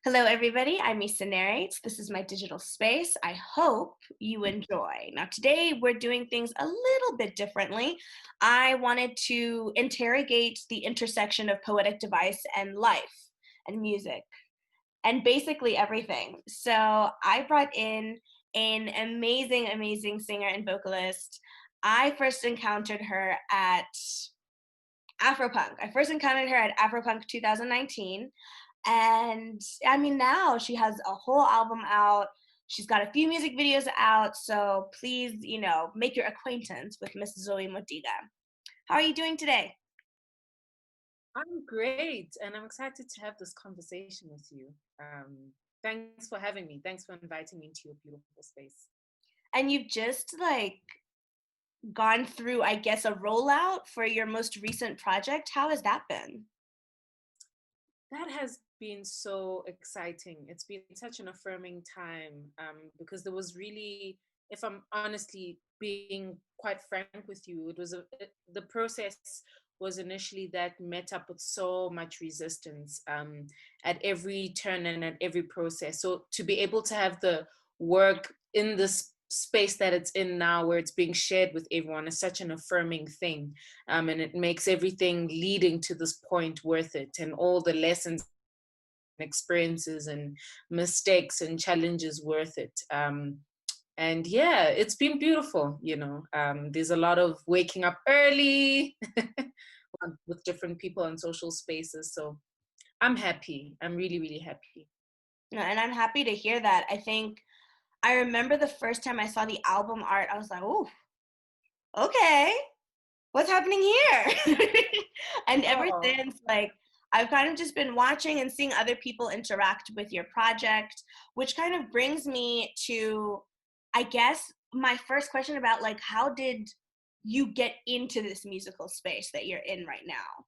Hello, everybody. I'm Misa Narrates. This is my digital space. I hope you enjoy. Now, today we're doing things a little bit differently. I wanted to interrogate the intersection of poetic device and life and music and basically everything. So, I brought in an amazing, amazing singer and vocalist. I first encountered her at Afropunk. I first encountered her at Afropunk 2019. And I mean, now she has a whole album out. She's got a few music videos out. So please, make your acquaintance with Miss Zoe Modiga. How are you doing today? I'm great, and I'm excited to have this conversation with you. Thanks for having me. Thanks for inviting me into your beautiful space. And you've just gone through, I guess, a rollout for your most recent project. How has that been? That has been so exciting. It's been such an affirming time because there was really, if I'm honestly being quite frank with you, the process was initially that met up with so much resistance at every turn and at every process. So to be able to have the work in this space that it's in now, where it's being shared with everyone, is such an affirming thing, and it makes everything leading to this point worth it, and all the lessons, experiences, and mistakes and challenges worth it. And yeah, it's been beautiful. There's a lot of waking up early with different people on social spaces. So I'm happy. I'm really, really happy. No, and I'm happy to hear that. I remember the first time I saw the album art, I was like, oh, okay, what's happening here? And ever Oh, since, I've kind of just been watching and seeing other people interact with your project, which kind of brings me to, I guess, my first question about how did you get into this musical space that you're in right now?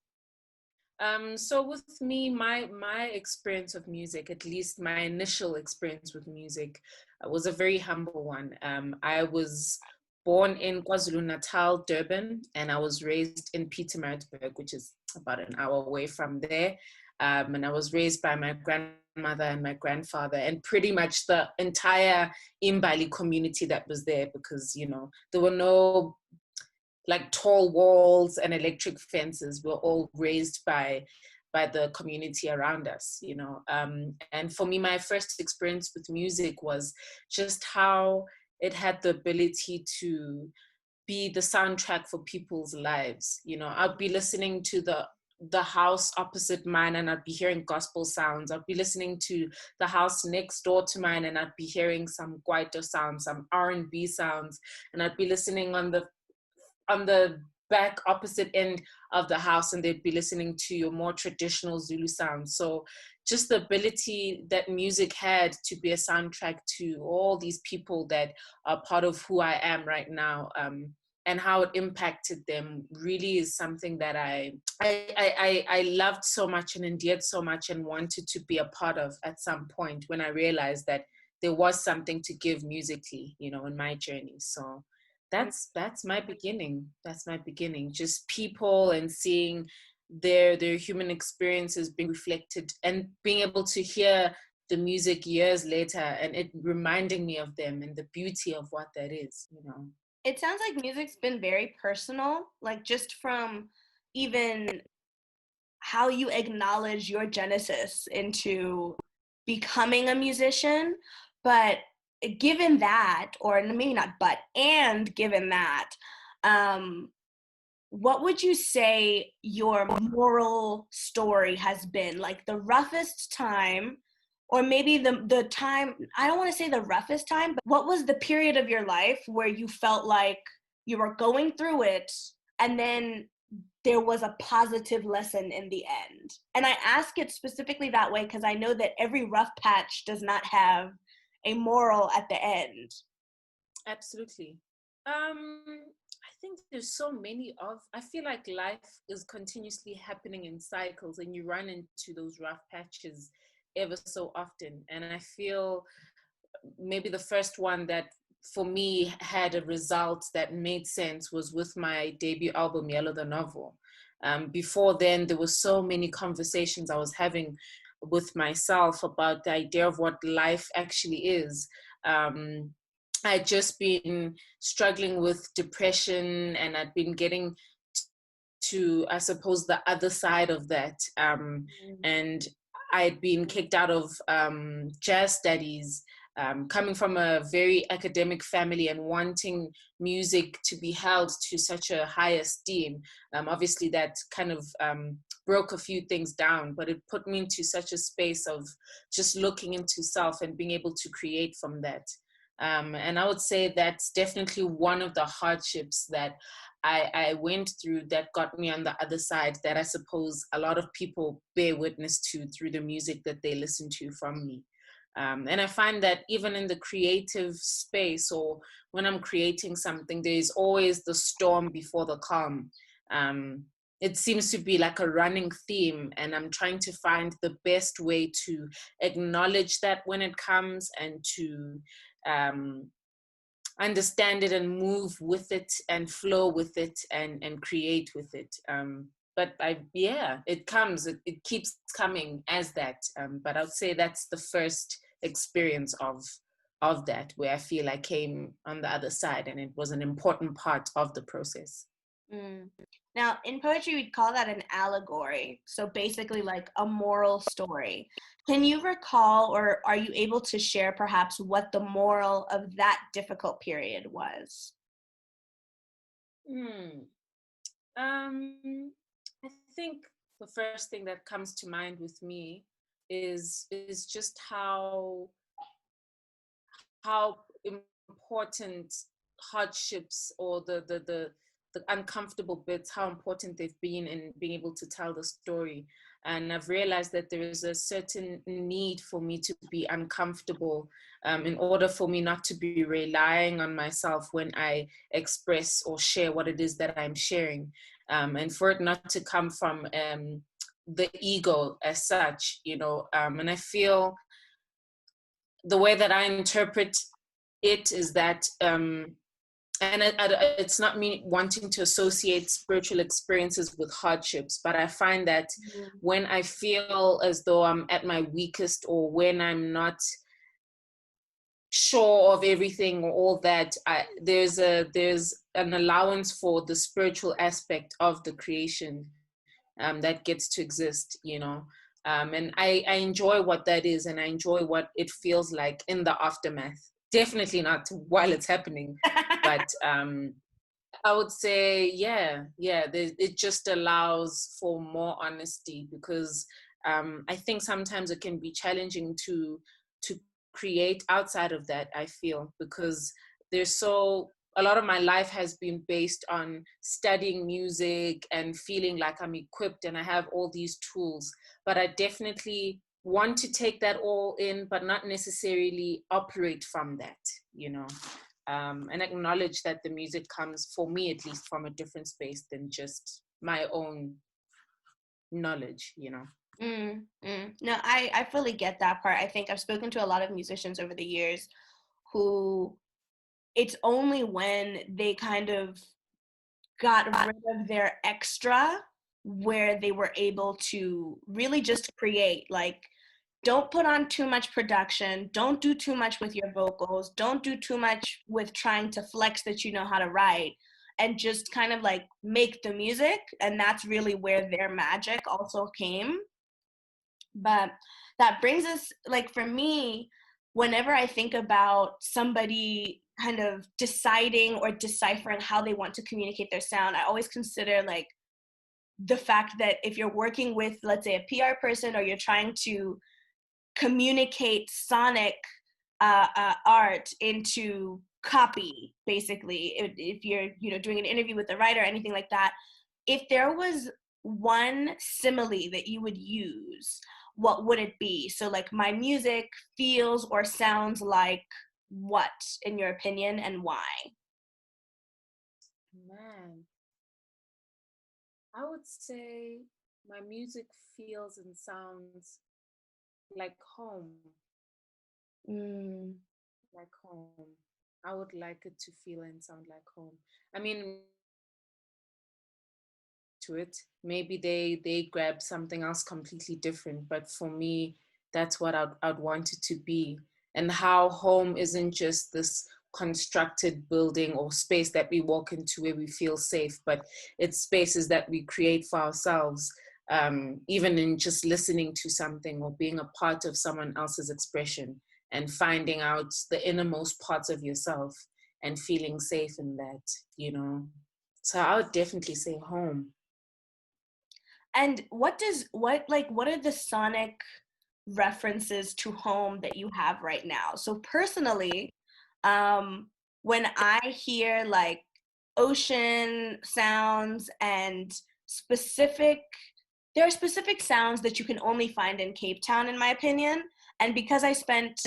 so with me, my experience of music, at least my initial experience with music, was a very humble one. I was born in KwaZulu Natal, Durban, and I was raised in Pietermaritzburg, which is about an hour away from there. And I was raised by my grandmother and my grandfather, and pretty much the entire Imbali community that was there, because there were no like tall walls and electric fences. Were all raised by the community around us. And for me, my first experience with music was just how it had the ability to be the soundtrack for people's lives. I'd be listening to the house opposite mine and I'd be hearing gospel sounds. I'd be listening to the house next door to mine and I'd be hearing some kwaito sounds, some R&B sounds. And I'd be listening on the back opposite end of the house and they'd be listening to your more traditional Zulu sounds. So just the ability that music had to be a soundtrack to all these people that are part of who I am right now, and how it impacted them, really is something that I loved so much and endeared so much and wanted to be a part of at some point, when I realized that there was something to give musically, in my journey. So that's my beginning. That's my beginning. Just people and seeing their human experiences being reflected and being able to hear the music years later and it reminding me of them and the beauty of what that is. It sounds like music's been very personal, like just from even how you acknowledge your genesis into becoming a musician. But given that, or maybe not but, and given that, um, what would you say your moral story has been? Like the roughest time, or maybe the time, I don't want to say the roughest time, but what was the period of your life where you felt like you were going through it and then there was a positive lesson in the end? And I ask it specifically that way because I know that every rough patch does not have a moral at the end. Absolutely. I think there's so many of, I feel like life is continuously happening in cycles and you run into those rough patches ever so often. And I feel maybe the first one that for me had a result that made sense was with my debut album, Yellow the Novel. Before then, there were so many conversations I was having with myself about the idea of what life actually is. I'd just been struggling with depression, and I'd been getting to, I suppose, the other side of that. And I'd been kicked out of jazz studies, coming from a very academic family and wanting music to be held to such a high esteem. Obviously, that kind of broke a few things down, but it put me into such a space of just looking into self and being able to create from that. And I would say that's definitely one of the hardships that I went through that got me on the other side, that I suppose a lot of people bear witness to through the music that they listen to from me. And I find that even in the creative space, or when I'm creating something, there's always the storm before the calm. It seems to be like a running theme, and I'm trying to find the best way to acknowledge that when it comes, and to understand it and move with it and flow with it, and create with it. But it comes, it keeps coming as that. But I would say that's the first experience of that, where I feel I came on the other side, and it was an important part of the process. Mm. Now, in poetry, we'd call that an allegory. So basically, like a moral story. Can you recall, or are you able to share perhaps what the moral of that difficult period was? Hmm. I think the first thing that comes to mind with me is just how important hardships, or the uncomfortable bits, how important they've been in being able to tell the story. And I've realized that there is a certain need for me to be uncomfortable, in order for me not to be relying on myself when I express or share what it is that I'm sharing, and for it not to come from the ego as such, and I feel the way that I interpret it is that, it's not me wanting to associate spiritual experiences with hardships, but I find that when I feel as though I'm at my weakest, or when I'm not sure of everything, or all that, there's an allowance for the spiritual aspect of the creation, that gets to exist, and I enjoy what that is, and I enjoy what it feels like in the aftermath. Definitely not while it's happening, but I would say, it just allows for more honesty, because I think sometimes it can be challenging to create outside of that. I feel, because a lot of my life has been based on studying music and feeling like I'm equipped and I have all these tools, but I definitely want to take that all in, but not necessarily operate from that, and acknowledge that the music comes, for me at least, from a different space than just my own knowledge. No, I fully get that part. I think I've spoken to a lot of musicians over the years who it's only when they kind of got rid of their extra where they were able to really just create. Like, don't put on too much production, don't do too much with your vocals, don't do too much with trying to flex that you know how to write, and just kind of like make the music. And that's really where their magic also came. But that brings us, like, for me, whenever I think about somebody kind of deciding or deciphering how they want to communicate their sound, I always consider like the fact that if you're working with, let's say, a PR person, or you're trying to communicate sonic art into copy, basically, if you're doing an interview with a writer or anything like that, if there was one simile that you would use, what would it be? So like, my music feels or sounds like what, in your opinion, and why? Man, I would say my music feels and sounds like home. Mm. Like home. I would like it to feel and sound like home. I mean, to it. Maybe they grab something else completely different, but for me, that's what I'd want it to be. And how home isn't just this constructed building or space that we walk into where we feel safe, but it's spaces that we create for ourselves, even in just listening to something or being a part of someone else's expression and finding out the innermost parts of yourself and feeling safe in that, you know. So I would definitely say home. And what are the sonic references to home that you have right now? So personally, when I hear like ocean sounds and there are specific sounds that you can only find in Cape Town, in my opinion. And because I spent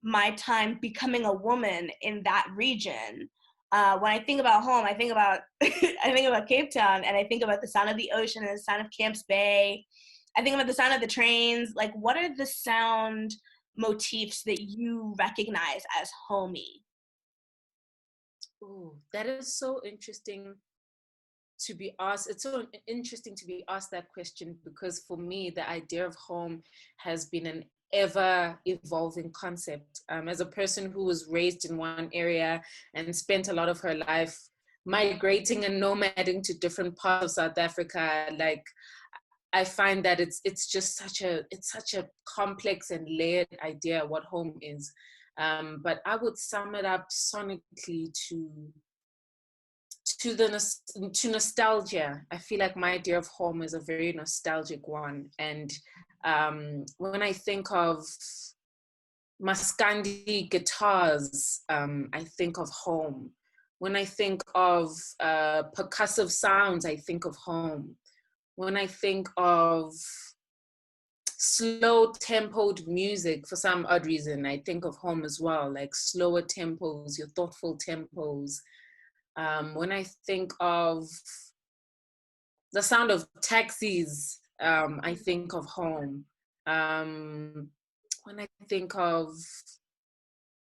my time becoming a woman in that region, when I think about home, I think about I think about Cape Town, and I think about the sound of the ocean and the sound of Camps Bay. I think about the sound of the trains. Like, what are the sound motifs that you recognize as homey? Oh, that is so interesting to be asked. It's so interesting to be asked that question, because for me, the idea of home has been an ever evolving concept. As a person who was raised in one area and spent a lot of her life migrating and nomading to different parts of South Africa, like I find that it's just such a complex and layered idea what home is. But I would sum it up sonically to nostalgia. I feel like my idea of home is a very nostalgic one, and when I think of Maskandi guitars, I think of home. When I think of percussive sounds, I think of home. When I think of slow tempoed music, for some odd reason, I think of home as well, like slower tempos, your thoughtful tempos. When I think of the sound of taxis, I think of home. When I think of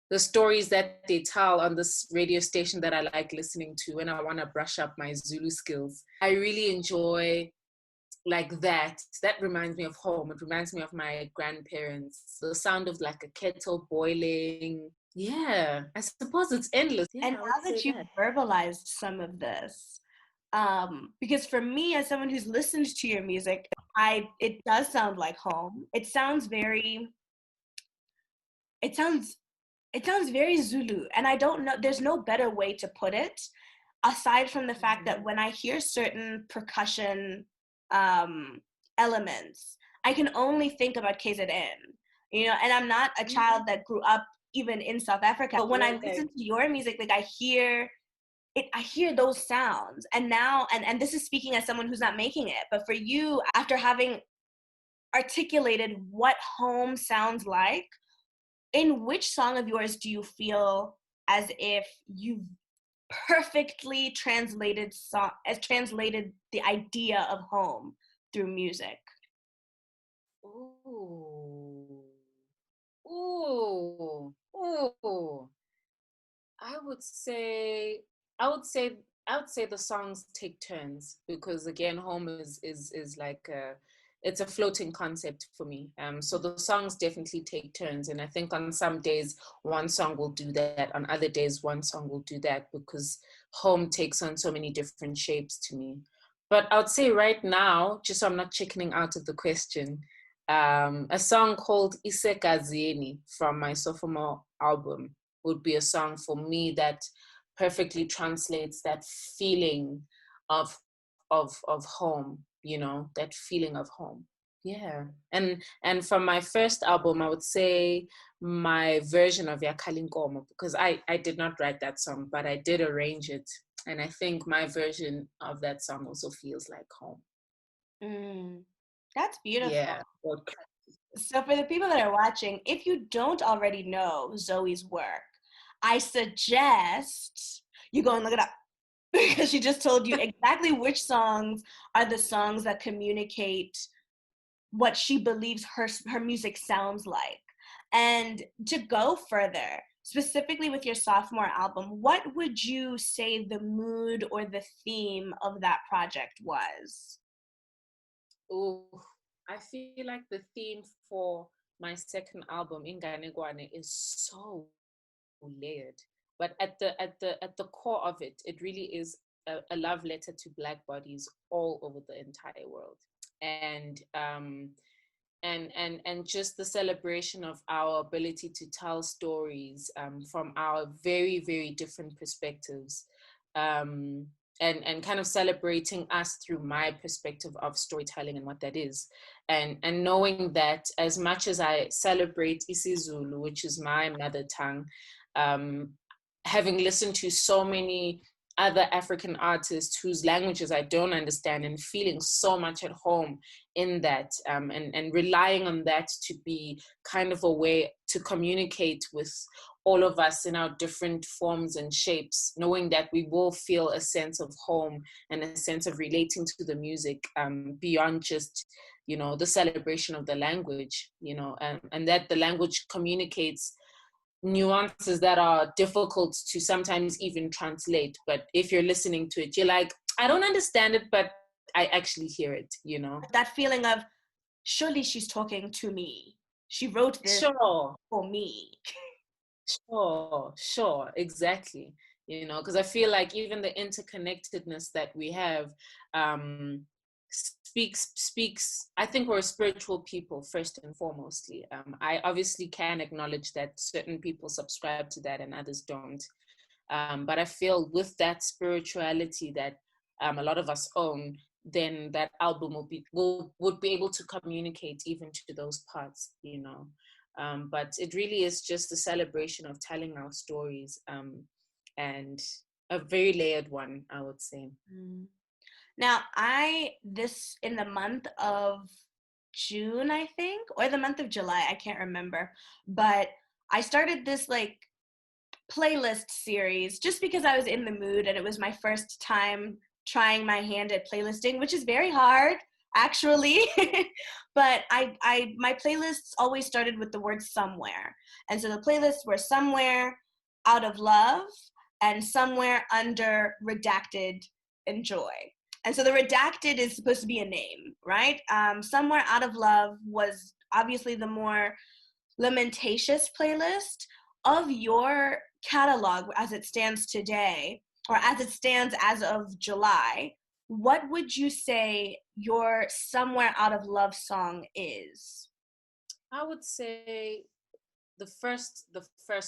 the stories that they tell on this radio station that I like listening to when I want to brush up my Zulu skills, I really enjoy like that. That reminds me of home. It reminds me of my grandparents. The sound of like a kettle boiling. Yeah, I suppose it's endless. And Yeah, I would now say that you've that. verbalized some of this, because for me, as someone who's listened to your music, it does sound like home. It sounds it sounds very Zulu, and I don't know. There's no better way to put it, aside from the fact that Mhm. when I hear certain percussion um, elements, I can only think about KZN. You know, and I'm not a child that grew up even in South Africa. But when I Right. listen to your music, like I hear those sounds. And now, and this is speaking as someone who's not making it, but for you, after having articulated what home sounds like, in which song of yours do you feel as if you've perfectly translated the idea of home through music? Ooh. Ooh. Ooh. I would say I would say I would say the songs take turns, because again home is like it's a floating concept for me. So the songs definitely take turns, and I think on some days one song will do that, on other days one song will do that, because home takes on so many different shapes to me. But I would say right now, just so I'm not chickening out of the question, a song called Isekazini from my sophomore album would be a song for me that perfectly translates that feeling of of home, you know, that feeling of home. Yeah. And from my first album, I would say my version of Yakalinkomo, because I did not write that song, but I did arrange it. And I think my version of that song also feels like home. Mm, that's beautiful. Yeah. So for the people that are watching, if you don't already know Zoe's work, I suggest you go and look it up because she just told you exactly which songs are the songs that communicate what she believes her music sounds like. And to go further, specifically with your sophomore album, what would you say the mood or the theme of that project was? Oh, I feel like the theme for my second album, Inganegwane, is so layered. But at the core of it, it really is a love letter to Black bodies all over the entire world. And and just the celebration of our ability to tell stories from our very, very different perspectives, um, and kind of celebrating us through my perspective of storytelling and what that is, and knowing that as much as I celebrate isiZulu, which is my mother tongue, um, having listened to so many other African artists whose languages I don't understand, and feeling so much at home in that, and relying on that to be kind of a way to communicate with all of us in our different forms and shapes, knowing that we will feel a sense of home and a sense of relating to the music, beyond just, the celebration of the language, and that the language communicates nuances that are difficult to sometimes even translate. But if you're listening to it, you're like, I don't understand it, but I actually hear it. That feeling of, surely she's talking to me. She wrote this Sure, for me. sure, exactly. Because I feel like even the interconnectedness that we have, um, speaks. I think we're spiritual people first and foremostly. I obviously can acknowledge that certain people subscribe to that and others don't. But I feel with that spirituality that a lot of us own, then that album would be able to communicate even to those parts. But it really is just a celebration of telling our stories, and a very layered one, I would say. Mm. Now, this in the month of June, I think, or the month of July, I can't remember, but I started this like playlist series just because I was in the mood and it was my first time trying my hand at playlisting, which is very hard actually. But my playlists always started with the word somewhere. And so the playlists were Somewhere, Out of Love, and Somewhere Under, Redacted, Enjoy. And so the redacted is supposed to be a name, right? Somewhere Out of Love was obviously the more lamentacious playlist of your catalog as it stands today, or as it stands as of July. What would you say your Somewhere Out of Love song is? I would say the first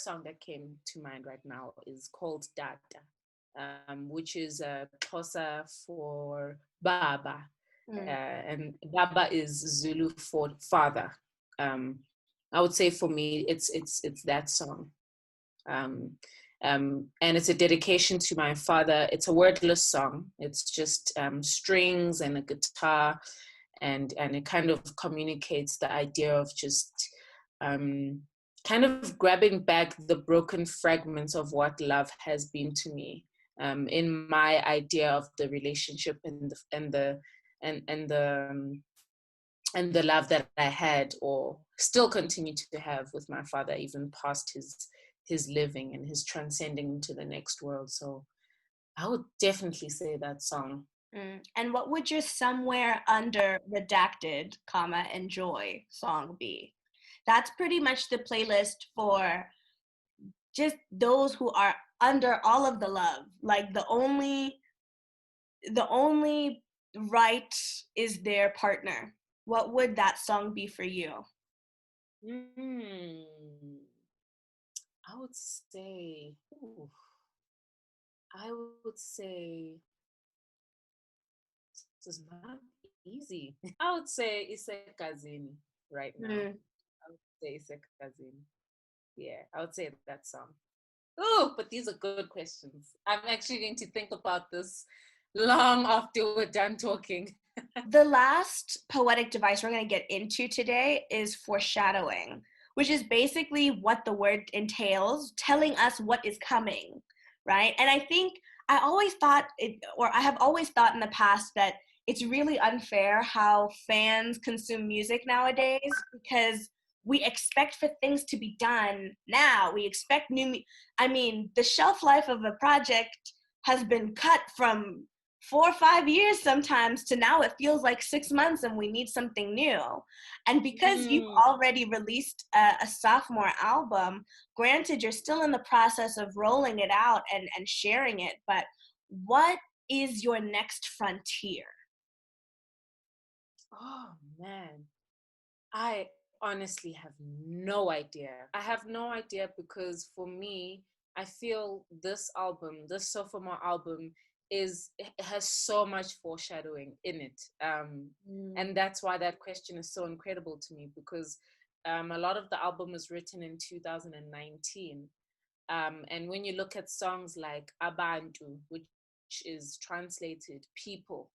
song that came to mind right now is called Data, which is Xhosa for Baba, and Baba is Zulu for father. Um, I would say for me, it's that song, um, and it's a dedication to my father. It's a wordless song. It's just strings and a guitar, and it kind of communicates the idea of just kind of grabbing back the broken fragments of what love has been to me, in my idea of the relationship and the love that I had or still continue to have with my father, even past his living and his transcending into the next world. So I would definitely say that song. And what would your Somewhere Under, Redacted, Enjoy song be? That's pretty much the playlist for just those who are under all of the love. Like the only right is their partner. What would that song be for you? Mm, I would say, I would say, this is not easy. I would say Isekazini right now. Mm. I would say Isekazini. Yeah, I would say that song. Oh, but these are good questions. I'm actually going to think about this long after we're done talking. The last poetic device we're going to get into today is foreshadowing, which is basically what the word entails, telling us what is coming, right? And I think I always thought I have always thought in the past that it's really unfair how fans consume music nowadays, because we expect for things to be done now. We expect the shelf life of a project has been cut from 4 or 5 years sometimes to now it feels like 6 months and we need something new. And because you've already released a sophomore album, granted you're still in the process of rolling it out and sharing it, but what is your next frontier? Oh man, I honestly have no idea. I have no idea because for me, I feel this album, this sophomore album, it has so much foreshadowing in it, and that's why that question is so incredible to me because a lot of the album was written in 2019, and when you look at songs like Abantu, which is translated people,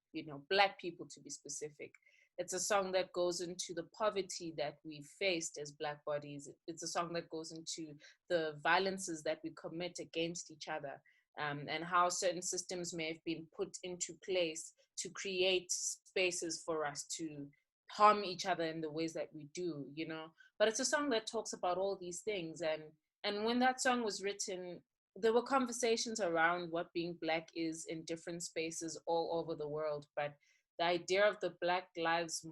Black people to be specific, it's a song that goes into the poverty that we faced as Black bodies. It's a song that goes into the violences that we commit against each other, and how certain systems may have been put into place to create spaces for us to harm each other in the ways that we do. But it's a song that talks about all these things. And when that song was written, there were conversations around what being Black is in different spaces all over the world. But the idea of the Black Lives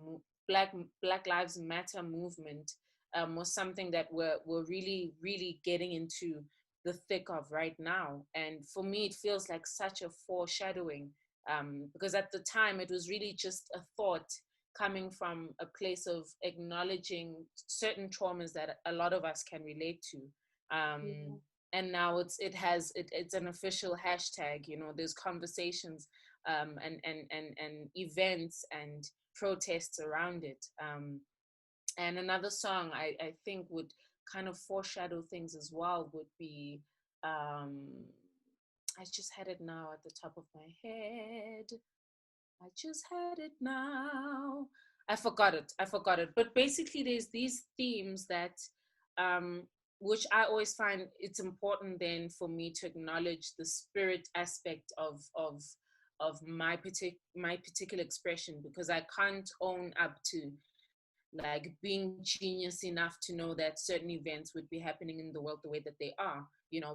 Matter movement was something that we're really, really getting into the thick of right now. And for me, it feels like such a foreshadowing, because at the time, it was really just a thought coming from a place of acknowledging certain traumas that a lot of us can relate to. And now it's an official hashtag. There's conversations, and events and protests around it. And another song I think would kind of foreshadow things as well would be, I just had it now at the top of my head. I just had it now. I forgot it. But basically, there's these themes that, which I always find it's important then for me to acknowledge the spirit aspect of my particular expression, because I can't own up to like being genius enough to know that certain events would be happening in the world the way that they are,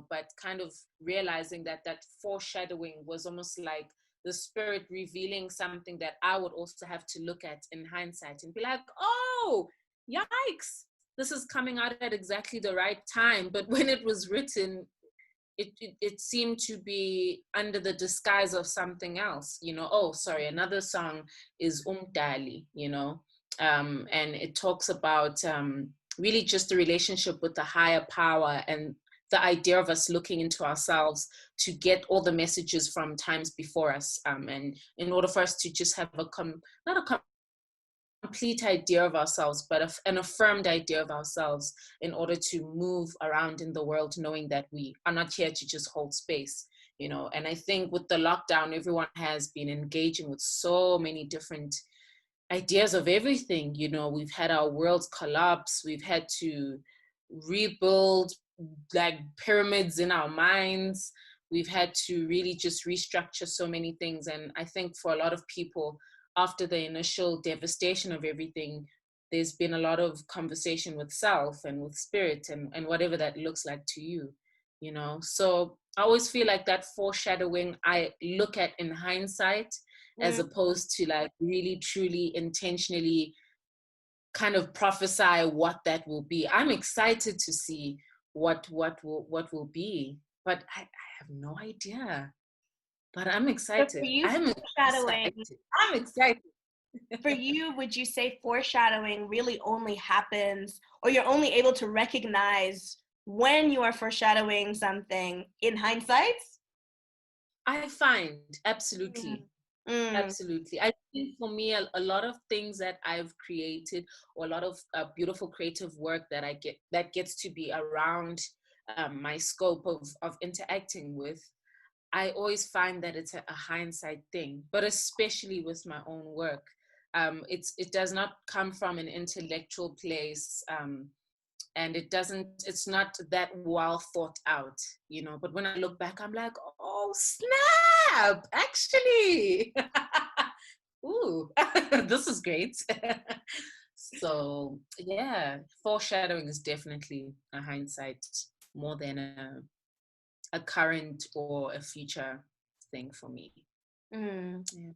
but kind of realizing that foreshadowing was almost like the spirit revealing something that I would also have to look at in hindsight and be like, oh, yikes, this is coming out at exactly the right time. But when it was written, it seemed to be under the disguise of something else. Oh, sorry, another song is Umdali, and it talks about really just the relationship with the higher power and the idea of us looking into ourselves to get all the messages from times before us, and in order for us to just have not a complete idea of ourselves, but an affirmed idea of ourselves, in order to move around in the world knowing that we are not here to just hold space. And I think with the lockdown, everyone has been engaging with so many different ideas of everything. We've had our worlds collapse, we've had to rebuild like pyramids in our minds, we've had to really just restructure so many things. And I think for a lot of people, after the initial devastation of everything, there's been a lot of conversation with self and with spirit and whatever that looks like to you. So I always feel like that foreshadowing I look at in hindsight, as opposed to like really truly intentionally kind of prophesy what that will be. I'm excited to see what will be, but I have no idea. But I'm But for excited. you, foreshadowing, I'm excited. for you, would you say foreshadowing really only happens, or you're only able to recognize when you are foreshadowing something in hindsight? I find absolutely. Absolutely. I think for me, a lot of things that I've created, or a lot of beautiful creative work that gets to be around my scope of interacting with, I always find that it's a hindsight thing, but especially with my own work. It does not come from an intellectual place, and it's not that well thought out, but when I look back, I'm like, oh snap, actually. Ooh, this is great. So yeah, foreshadowing is definitely a hindsight more than a current or a future thing for me. Mm. Yeah.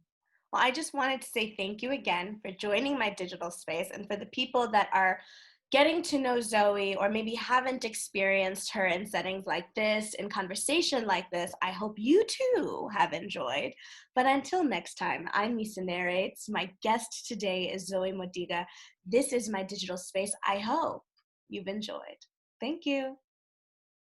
Well, I just wanted to say thank you again for joining my digital space, and for the people that are getting to know Zoe or maybe haven't experienced her in settings like this, in conversation like this, I hope you too have enjoyed. But until next time, I'm Misa Narrates. My guest today is Zoe Modiga. This is my digital space. I hope you've enjoyed. Thank you.